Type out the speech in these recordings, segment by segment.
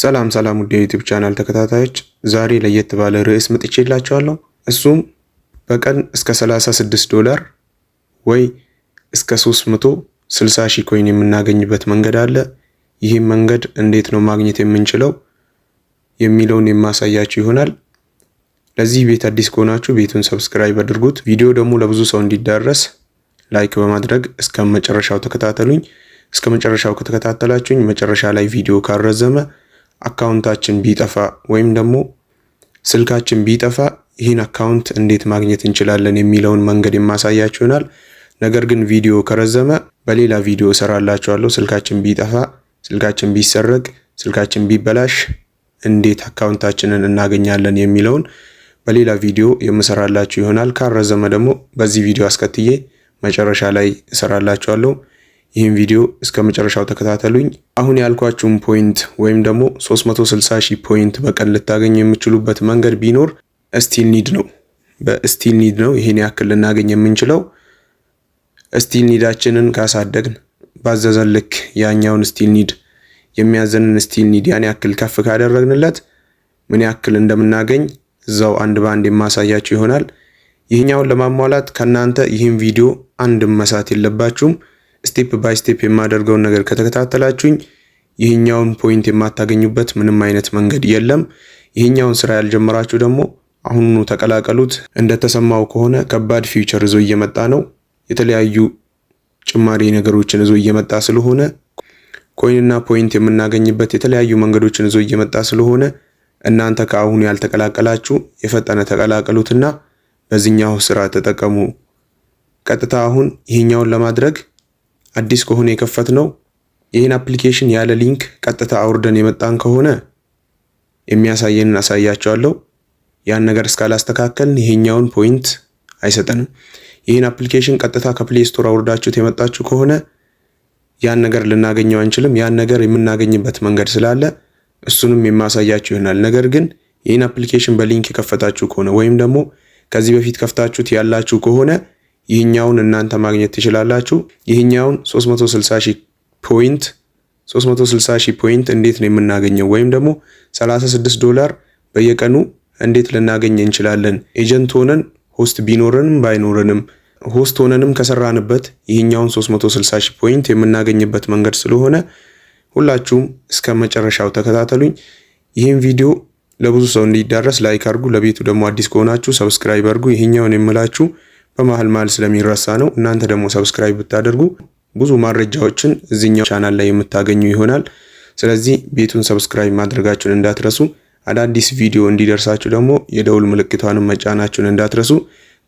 ሰላም ውድ የዩቲዩብ ቻናል ተከታታዮች ዛሬ ለየት ባለ ርዕስ መጥቼላችኋለሁ። እሱም በቀን እስከ $36 ወይ እስከ 360,000 ኮይን የምናገኝበት መንገድ አለ። ይህም መንገድ እንዴት ነው ማግኘት የምንችለው የሚለውን የማሳያችሁ ይሆናል። ለዚህ ቤት አዲስ ከሆናችሁ ቤቱን ሰብስክራይብ አድርጉት። ቪዲዮ ደግሞ ለብዙ ሰው እንዲዳረስ ላይክ በማድረግ እስከ መጨረሻው ተከታተሉኝ። እስከ መጨረሻው ከተከታተላችሁኝ መጨረሻ ላይ ቪዲዮ ካረዘመ አካውንታችን ቢጠፋ ወይም ደግሞ ስልካችን ቢጠፋ ይህን አካውንት እንዴት ማግኘት እንችላለን የሚለውን መንገድ የማሳያችሁ ይሆናል። ነገር ግን ቪዲዮ ከረዘመ በሌላ ቪዲዮ እሰራላችኋለሁ። ስልካችን ቢጠፋ፣ ስልካችን ቢሰረቅ፣ ስልካችን ቢበላሽ እንዴት አካውንታችንን እናገኛለን የሚለውን በሌላ ቪዲዮ የምሰራላችሁ ይሆናል። ካረዘመ ደግሞ በዚህ ቪዲዮ አስከትዬ መጨረሻ ላይ እሰራላችኋለሁ። ይህን ቪዲዮ እስከ መጨረሻው ተከታተሉኝ። አሁን ያልኳችሁን ፖይንት ወይም ደግሞ 360,000 ፖይንት በቀን ልታገኙ የምትችሉበት መንገድ ቢኖር ስቲል ኒድ ነው። በስቲል ኒድ ነው ይሄን ያክል ልናገኝ የምንችለው። ስቲል ኒዳችንን ካሳደግን ባዘዘን ልክ ያኛውን ስቲል ኒድ የሚያዘንን ስቲል ኒድ ያን ያክል ከፍ ካደረግንለት ምን ያክል እንደምናገኝ እዛው አንድ ባንድ የማሳያችሁ ይሆናል። ይህኛውን ለማሟላት ከናንተ ይህን ቪዲዮ አንድም መሳት የለባችሁም። ስቴፕ ባይ ስቴፕ የማደርገውን ነገር ከተከታተላችሁኝ ይህኛውን ፖይንት የማታገኙበት ምንም አይነት መንገድ የለም። ይህኛውን ስራ ያልጀመራችሁ ደግሞ አሁኑኑ ተቀላቀሉት። እንደተሰማው ከሆነ ከባድ ፊውቸር ይዞ እየመጣ ነው። የተለያዩ ጭማሪ ነገሮችን ይዞ እየመጣ ስለሆነ ኮይንና ፖይንት የምናገኝበት የተለያዩ መንገዶችን ይዞ እየመጣ ስለሆነ እናንተ ከአሁኑ ያልተቀላቀላችሁ የፈጠነ ተቀላቀሉትና በዚህኛው ስራ ተጠቀሙ። ቀጥታ አሁን ይህኛውን ለማድረግ አዲስ ከሆነ የከፈትነው ይህን አፕሊኬሽን ያለ ሊንክ ቀጥታ አውርደን የመጣን ከሆነ የሚያሳየንን አሳያቸዋለሁ። ያን ነገር እስካላስተካከልን ይሄኛውን ፖይንት አይሰጠንም። ይህን አፕሊኬሽን ቀጥታ ከፕሌይ ስቶር አውርዳችሁት የመጣችሁ ከሆነ ያን ነገር ልናገኘው አንችልም። ያን ነገር የምናገኝበት መንገድ ስላለ እሱንም የማሳያችሁ ይሆናል። ነገር ግን ይህን አፕሊኬሽን በሊንክ የከፈታችሁ ከሆነ ወይም ደግሞ ከዚህ በፊት ከፍታችሁት ያላችሁ ከሆነ ይህኛውን እናንተ ማግኘት ትችላላችሁ። ይህኛውን 360,000 ፖይንት እንዴት ነው የምናገኘው? ወይም ደግሞ $36 በየቀኑ እንዴት ልናገኝ እንችላለን? ኤጀንት ሆነን ሆስት ቢኖረንም ባይኖረንም ሆስት ሆነንም ከሰራንበት ይህኛውን 360,000 ፖይንት የምናገኝበት መንገድ ስለሆነ ሁላችሁም እስከ መጨረሻው ተከታተሉኝ። ይህን ቪዲዮ ለብዙ ሰው እንዲዳረስ ላይክ አድርጉ። ለቤቱ ደግሞ አዲስ ከሆናችሁ ሰብስክራይብ አድርጉ። ይህኛውን የምላችሁ በመሃል ስለሚረሳ ነው። እናንተ ደግሞ ሰብስክራይብ ብታደርጉ ብዙ መረጃዎችን እዚህኛው ቻናል ላይ የምታገኙ ይሆናል። ስለዚህ ቤቱን ሰብስክራይብ ማድረጋችሁን እንዳትረሱ። አዳዲስ ቪዲዮ እንዲደርሳችሁ ደግሞ የደውል ምልክቷንም መጫናችሁን እንዳትረሱ።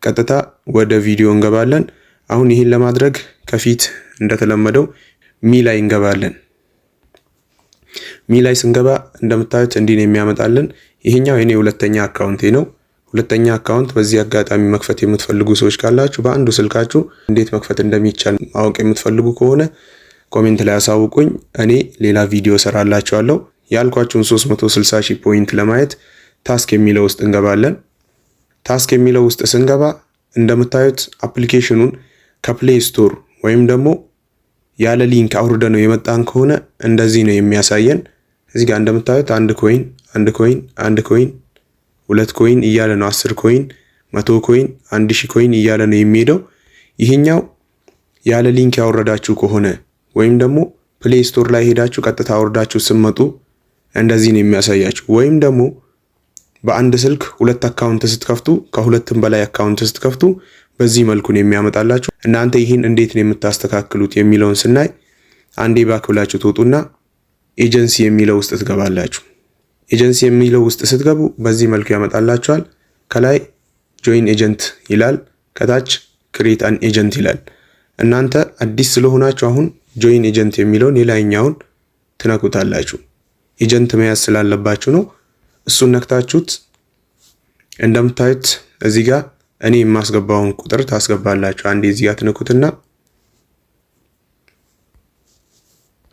ቀጥታ ወደ ቪዲዮ እንገባለን። አሁን ይህን ለማድረግ ከፊት እንደተለመደው ሚ ላይ እንገባለን። ሚ ላይ ስንገባ እንደምታዩት እንዲህ ነው የሚያመጣልን። ይሄኛው የኔ ሁለተኛ አካውንቴ ነው። ሁለተኛ አካውንት በዚህ አጋጣሚ መክፈት የምትፈልጉ ሰዎች ካላችሁ በአንዱ ስልካችሁ እንዴት መክፈት እንደሚቻል ማወቅ የምትፈልጉ ከሆነ ኮሜንት ላይ አሳውቁኝ። እኔ ሌላ ቪዲዮ ሰራላችኋለሁ። ያልኳችሁን 360,000 ፖይንት ለማየት ታስክ የሚለው ውስጥ እንገባለን። ታስክ የሚለው ውስጥ ስንገባ እንደምታዩት አፕሊኬሽኑን ከፕሌይ ስቶር ወይም ደግሞ ያለ ሊንክ አውርደ ነው የመጣን ከሆነ እንደዚህ ነው የሚያሳየን። እዚህ ጋር እንደምታዩት 1 ኮይን 2 ኮይን እያለ ነው 10 ኮይን 100 ኮይን 1000 ኮይን እያለ ነው የሚሄደው። ይሄኛው ያለ ሊንክ ያወረዳችሁ ከሆነ ወይም ደግሞ ፕሌይ ስቶር ላይ ሄዳችሁ ቀጥታ አውርዳችሁ ስትመጡ እንደዚህ ነው የሚያሳያችሁ። ወይም ደግሞ በአንድ ስልክ ሁለት አካውንት ስትከፍቱ ከሁለትም በላይ አካውንት ስትከፍቱ በዚህ መልኩ ነው የሚያመጣላችሁ። እናንተ ይህን እንዴት ነው የምታስተካክሉት የሚለውን ስናይ አንዴ ባክ ብላችሁ ትወጡና ኤጀንሲ የሚለው ውስጥ ትገባላችሁ። ኤጀንሲ የሚለው ውስጥ ስትገቡ በዚህ መልኩ ያመጣላችኋል። ከላይ ጆይን ኤጀንት ይላል፣ ከታች ክሬት አን ኤጀንት ይላል። እናንተ አዲስ ስለሆናችሁ አሁን ጆይን ኤጀንት የሚለውን የላይኛውን ትነኩታላችሁ። ኤጀንት መያዝ ስላለባችሁ ነው። እሱን ነክታችሁት እንደምታዩት እዚህ ጋር እኔ የማስገባውን ቁጥር ታስገባላችሁ። አንዴ እዚህ ጋር ትነኩትና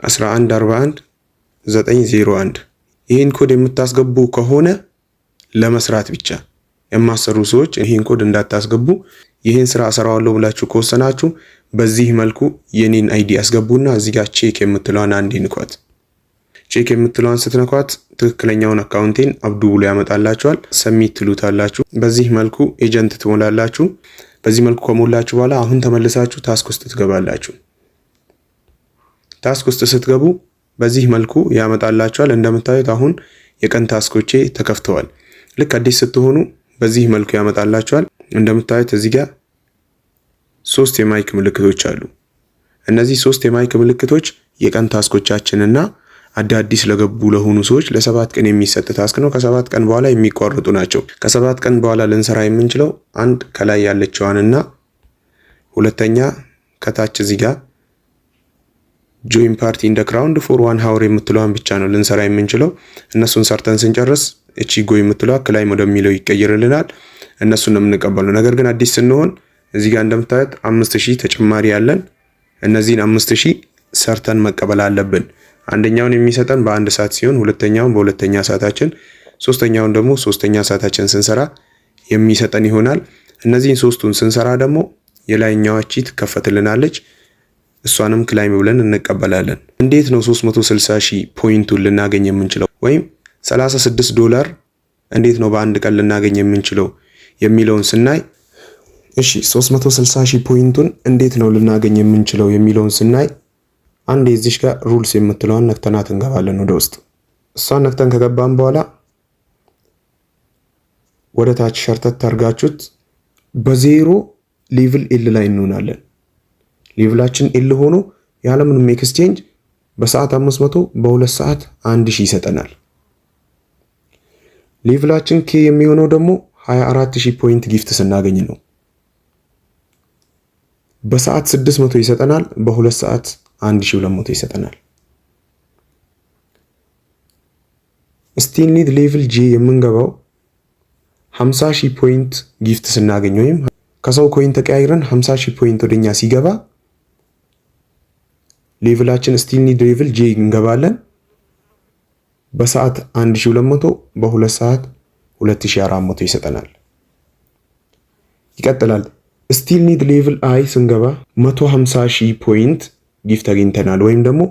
1141901 ይህን ኮድ የምታስገቡ ከሆነ ለመስራት ብቻ የማሰሩ ሰዎች ይህን ኮድ እንዳታስገቡ። ይህን ስራ እሰራዋለሁ ብላችሁ ከወሰናችሁ በዚህ መልኩ የኔን አይዲ አስገቡና እዚህ ጋር ቼክ የምትለዋን አንዴ ንኳት። ቼክ የምትለዋን ስትነኳት ትክክለኛውን አካውንቴን አብዱ ብሎ ያመጣላችኋል። ሰሚት ትሉታላችሁ። በዚህ መልኩ ኤጀንት ትሞላላችሁ። በዚህ መልኩ ከሞላችሁ በኋላ አሁን ተመልሳችሁ ታስክ ውስጥ ትገባላችሁ። ታስክ ውስጥ ስትገቡ በዚህ መልኩ ያመጣላችኋል። እንደምታዩት አሁን የቀን ታስኮቼ ተከፍተዋል። ልክ አዲስ ስትሆኑ በዚህ መልኩ ያመጣላችኋል። እንደምታዩት እዚህ ጋር 3 የማይክ ምልክቶች አሉ። እነዚህ 3 የማይክ ምልክቶች የቀን ታስኮቻችንና አዲስ ለገቡ ለሆኑ ሰዎች ለ7 ቀን የሚሰጥ ታስክ ነው። ከ7 ቀን በኋላ የሚቋረጡ ናቸው። ከ7 ቀን በኋላ ልንሰራ የምንችለው አንድ ከላይ ያለችዋንና ሁለተኛ ከታች እዚህ ጋር ጆይን ፓርቲ ኢን ዘ ክራውድ ፎር 1 ሃወር የምትለዋን ብቻ ነው ልንሰራ የምንችለው። እነሱን ሰርተን ስንጨርስ እቺ ጎ የምትለዋ ክላይም ወደሚለው ይቀየርልናል። እነሱን ነው የምንቀበለው። ነገር ግን አዲስ ስንሆን እዚህ ጋር እንደምታዩት 5000 ተጨማሪ ያለን እነዚህን 5000 ሰርተን መቀበል አለብን። አንደኛውን የሚሰጠን በ1 ሰዓት ሲሆን ሁለተኛውን በሁለተኛ ሰዓታችን፣ ሶስተኛውን ደግሞ ሶስተኛ ሰዓታችን ስንሰራ የሚሰጠን ይሆናል። እነዚህን ሶስቱን ስንሰራ ደግሞ የላይኛዋ ቺት ከፈትልናለች። እሷንም ክላይም ብለን እንቀበላለን። እንዴት ነው 360,000 ፖይንቱን ልናገኝ የምንችለው ወይም $36 እንዴት ነው በአንድ ቀን ልናገኝ የምንችለው የሚለውን ስናይ እሺ 360,000 ፖይንቱን እንዴት ነው ልናገኝ የምንችለው የሚለውን ስናይ አንድ እዚህ ጋር ሩልስ የምትለዋን ነክተናት እንገባለን ወደ ውስጥ። እሷን ነክተን ከገባን በኋላ ወደ ታች ሸርተት ታርጋችሁት በዜሮ ሌቭል ኤል ላይ እንሆናለን። ሌቭላችን ኤል ሆኖ ያለምንም ኤክስቼንጅ በሰዓት 500 በ2 ሰዓት 1000 ይሰጠናል። ሌቭላችን ኬ የሚሆነው ደግሞ 24000 ፖይንት ጊፍት ስናገኝ ነው። በሰዓት 600 ይሰጠናል። በ2 ሰዓት 1200 ይሰጠናል። ስቲል ኒድ ሌቭል ጂ የምንገባው 50000 ፖይንት ጊፍት ስናገኝ ወይም ከሰው ኮይን ተቀያይረን 50000 ፖይንት ወደኛ ሲገባ ሌቭላችን ስቲል ኒድ ሌቭል ጂ እንገባለን። በሰዓት 1200 በ2 ሰዓት 2400 ይሰጠናል። ይቀጥላል። ስቲል ኒድ ሌቭል አይ ስንገባ 150,000 ፖይንት ጊፍት አግኝተናል ወይም ደግሞ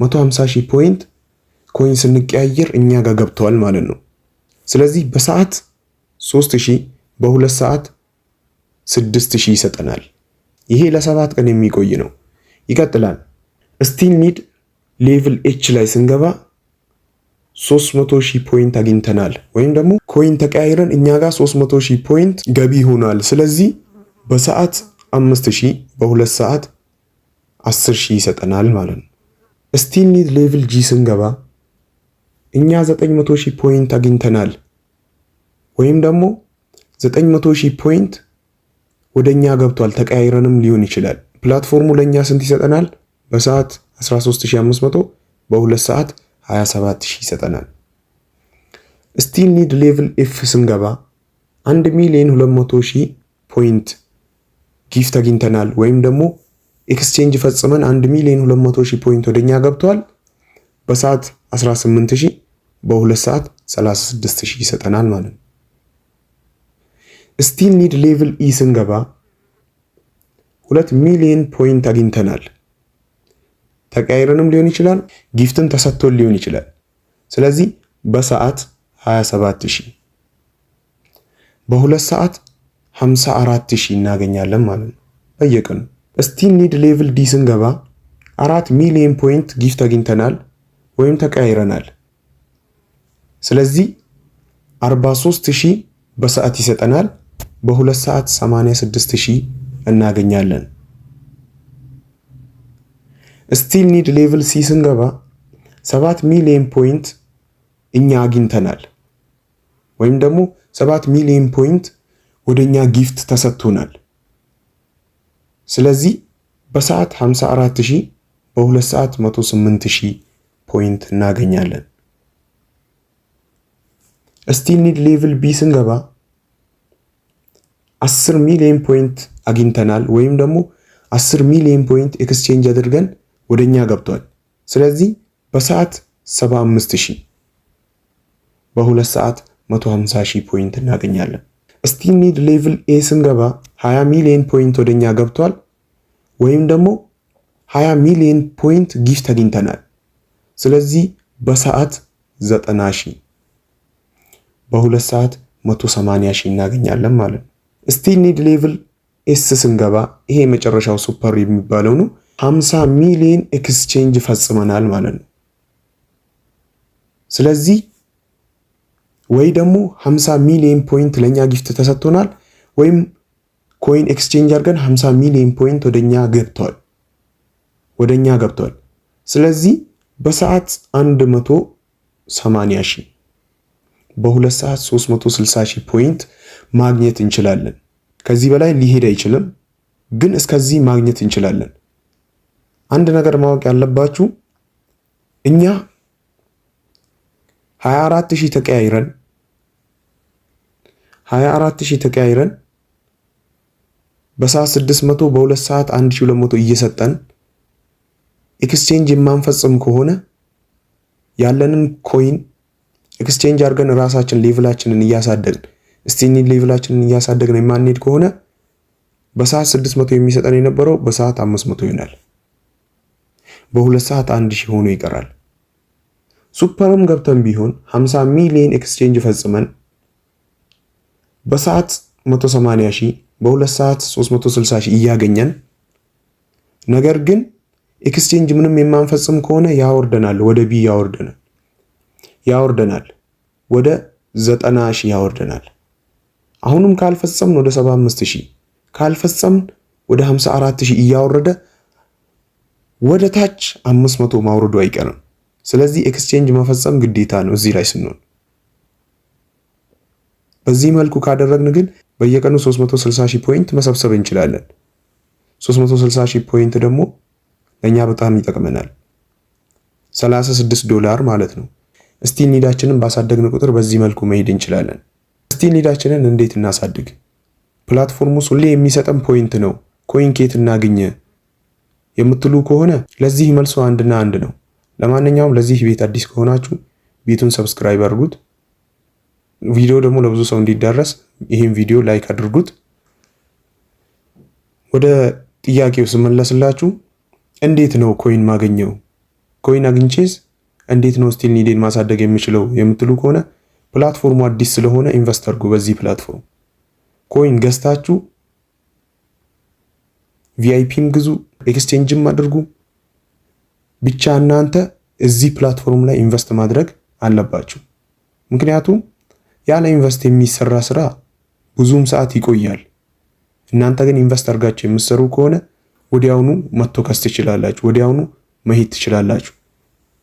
150,000 ፖይንት ኮይን ስንቀያየር እኛ ጋር ገብተዋል ማለት ነው። ስለዚህ በሰዓት 3000 በ2 ሰዓት 6000 ይሰጠናል። ይሄ ለ7 ቀን የሚቆይ ነው። ይቀጥላል። ስቲል ኒድ ሌቭል ኤች ላይ ስንገባ 300,000 ፖይንት አግኝተናል ወይም ደግሞ ኮይን ተቀያይረን እኛ ጋር 300,000 ፖይንት ገቢ ሆኗል። ስለዚህ በሰዓት 5000 በ2 ሰዓት 10,000 ይሰጠናል ማለት ነው። ስቲል ኒድ ሌቭል ጂ ስንገባ እኛ 900,000 ፖይንት አግኝተናል ወይም ደግሞ 900,000 ፖይንት ወደኛ ገብቷል። ተቀያይረንም ሊሆን ይችላል። ፕላትፎርሙ ለኛ ስንት ይሰጠናል? በሰዓት 13500 በ2 ሰዓት 27000 ይሰጠናል። ስቲል ኒድ ሌቭል ኤፍ ስንገባ 1,200,000 ፖይንት ጊፍት አግኝተናል ወይም ደግሞ ኤክስቼንጅ ፈጽመን 1,200,000 ፖይንት ወደኛ ገብቷል። በሰዓት 18000 በ2 ሰዓት 36000 ይሰጠናል ማለት ነው። ስቲል ኒድ ሌቭል ኢ ስንገባ 2 ሚሊዮን ፖይንት አግኝተናል። ተቀያይረንም ሊሆን ይችላል፣ ጊፍትም ተሰጥቶን ሊሆን ይችላል። ስለዚህ በሰዓት 27000 በ2 ሰዓት 54000 እናገኛለን ማለት ነው በየቀኑ። ስቲል ኒድ ሌቭል ዲ ስንገባ 4 ሚሊዮን ፖይንት ጊፍት አግኝተናል ወይም ተቀያይረናል። ስለዚህ 43000 በሰዓት ይሰጠናል። በ2 ሰዓት 86000 እናገኛለን። ስቲል ኒድ ሌቭል ሲ ስንገባ 7 ሚሊዮን ፖይንት እኛ አግኝተናል ወይም ደግሞ 7 ሚሊዮን ፖይንት ወደኛ ጊፍት ተሰጥቶናል። ስለዚህ በሰዓት 54000 በ2 ሰዓት 108000 ፖይንት እናገኛለን። ስቲል ኒድ ሌቭል ቢ ስንገባ 10 ሚሊዮን ፖይንት አግኝተናል ወይም ደግሞ 10 ሚሊዮን ፖይንት ኤክስቼንጅ አድርገን ወደኛ ገብቷል። ስለዚህ በሰዓት 75000 በ2 ሰዓት 150000 ፖይንት እናገኛለን። ስቲል ኒድ ሌቭል ኤ ስንገባ 20 ሚሊዮን ፖይንት ወደኛ ገብቷል ወይም ደግሞ 20 ሚሊዮን ፖይንት ጊፍት አግኝተናል። ስለዚህ በሰዓት 90,000 በ2 ሰዓት 180,000 እናገኛለን ማለት ነው። ስቲል ኒድ ሌቭል ኤስ ስንገባ ይሄ የመጨረሻው ሱፐር የሚባለው ነው። 50 ሚሊዮን ኤክስቼንጅ ፈጽመናል ማለት ነው። ስለዚህ ወይ ደግሞ 50 ሚሊዮን ፖይንት ለኛ ጊፍት ተሰጥቶናል ወይም ኮይን ኤክስቼንጅ አድርገን 50 ሚሊዮን ፖይንት ወደኛ ገብቷል። ስለዚህ በሰዓት 180,000 በ2 ሰዓት 360,000 ፖይንት ማግኘት እንችላለን። ከዚህ በላይ ሊሄድ አይችልም፣ ግን እስከዚህ ማግኘት እንችላለን። አንድ ነገር ማወቅ ያለባችሁ እኛ 24,000 ተቀያይረን በሰዓት 600 በ2 ሰዓት 1200 እየሰጠን ኤክስቼንጅ የማንፈጽም ከሆነ ያለንን ኮይን ኤክስቼንጅ አድርገን ራሳችን ሌቭላችንን እያሳደግን ስቲኒ ሌቭላችንን እያሳደግን የማንሄድ ከሆነ በሰዓት 600 የሚሰጠን የነበረው በሰዓት 500 ይሆናል። በ2 ሰዓት 1000 ሆኖ ይቀራል። ሱፐርም ገብተን ቢሆን 50 ሚሊዮን ኤክስቼንጅ ፈጽመን በሰዓት 180,000 በ2 ሰዓት 360,000 እያገኘን ነገር ግን ኤክስቼንጅ ምንም የማንፈጽም ከሆነ ያወርደናል፣ ወደ ቢ ያወርደናል ወደ 90,000 ያወርደናል። አሁንም ካልፈጸምን ወደ 75,000 ካልፈጸምን ወደ 54,000 እያወረደ ወደ ታች 500 ማውረዱ አይቀርም። ስለዚህ ኤክስቼንጅ መፈጸም ግዴታ ነው እዚህ ላይ ስንሆን። በዚህ መልኩ ካደረግን ግን በየቀኑ 360,000 ፖይንት መሰብሰብ እንችላለን። 360,000 ፖይንት ደግሞ ለኛ በጣም ይጠቅመናል። $36 ማለት ነው። ስቲል ኒዳችንን ባሳደግን ቁጥር በዚህ መልኩ መሄድ እንችላለን። ስቲል ኒዳችንን እንዴት እናሳድግ? ፕላትፎርሙ ሁሌ የሚሰጠን ፖይንት ነው። ኮይን ኬት እናገኘ የምትሉ ከሆነ ለዚህ መልሱ አንድና አንድ ነው። ለማንኛውም ለዚህ ቤት አዲስ ከሆናችሁ ቤቱን ሰብስክራይብ አድርጉት። ቪዲዮ ደግሞ ለብዙ ሰው እንዲዳረስ ይህን ቪዲዮ ላይክ አድርጉት። ወደ ጥያቄው ስመለስላችሁ እንዴት ነው ኮይን ማገኘው? ኮይን አግኝቼስ እንዴት ነው ስቲል ኒዴን ማሳደግ የምችለው የምትሉ ከሆነ ፕላትፎርሙ አዲስ ስለሆነ ኢንቨስት አድርጉ። በዚህ ፕላትፎርም ኮይን ገዝታችሁ ቪአይፒም ግዙ፣ ኤክስቼንጅም አድርጉ። ብቻ እናንተ እዚህ ፕላትፎርም ላይ ኢንቨስት ማድረግ አለባችሁ። ምክንያቱም ያለ ኢንቨስት የሚሰራ ስራ ብዙም ሰዓት ይቆያል። እናንተ ግን ኢንቨስት አድርጋችሁ የምትሰሩ ከሆነ ወዲያውኑ መተከስ ትችላላችሁ፣ ወዲያውኑ መሄድ ትችላላችሁ።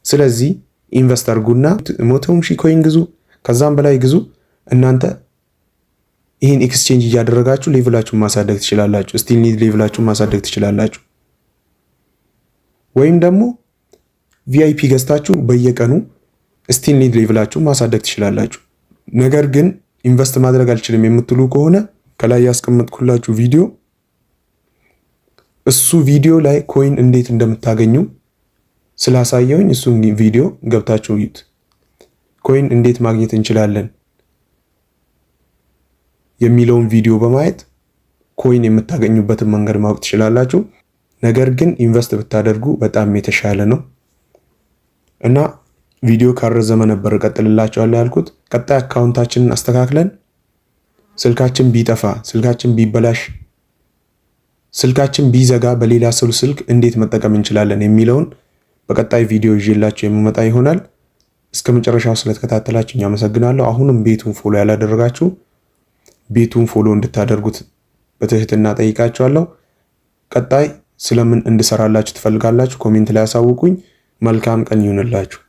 ስለዚህ ኢንቨስት አድርጉና 100,000 ኮይን ግዙ፣ ከዛም በላይ ግዙ። እናንተ ይህን ኤክስቼንጅ እያደረጋችሁ ሌቭላችሁን ማሳደግ ትችላላችሁ። ስቲል ኒድ ሌቭላችሁን ማሳደግ ትችላላችሁ። ወይም ደግሞ ቪአይፒ ገዝታችሁ በየቀኑ ስቲል ኒድ ሌቭላችሁን ማሳደግ ትችላላችሁ። ነገር ግን ኢንቨስት ማድረግ አልችልም የምትሉ ከሆነ ከላይ ያስቀመጥኩላችሁ ቪዲዮ እሱ ቪዲዮ ላይ ኮይን እንዴት እንደምታገኙ ስላሳየውኝ እሱን ቪዲዮ ገብታችሁ እዩት። ኮይን እንዴት ማግኘት እንችላለን የሚለውን ቪዲዮ በማየት ኮይን የምታገኙበትን መንገድ ማወቅ ትችላላችሁ። ነገር ግን ኢንቨስት ብታደርጉ በጣም የተሻለ ነው እና ቪዲዮ ካረዘመ ነበር ቀጥልላችኋለሁ ያልኩት። ቀጣይ አካውንታችንን አስተካክለን ስልካችን ቢጠፋ፣ ስልካችን ቢበላሽ፣ ስልካችን ቢዘጋ በሌላ ሰው ስልክ እንዴት መጠቀም እንችላለን የሚለውን በቀጣይ ቪዲዮ ይዤላችሁ የምመጣ ይሆናል። እስከ መጨረሻው ስለተከታተላችሁ አመሰግናለሁ። አሁንም ቤቱን ፎሎ ያላደረጋችሁ ቤቱን ፎሎ እንድታደርጉት በትህትና ጠይቃችኋለሁ። ቀጣይ ስለምን እንድሰራላችሁ ትፈልጋላችሁ? ኮሜንት ላይ አሳውቁኝ። መልካም ቀን ይሁንላችሁ።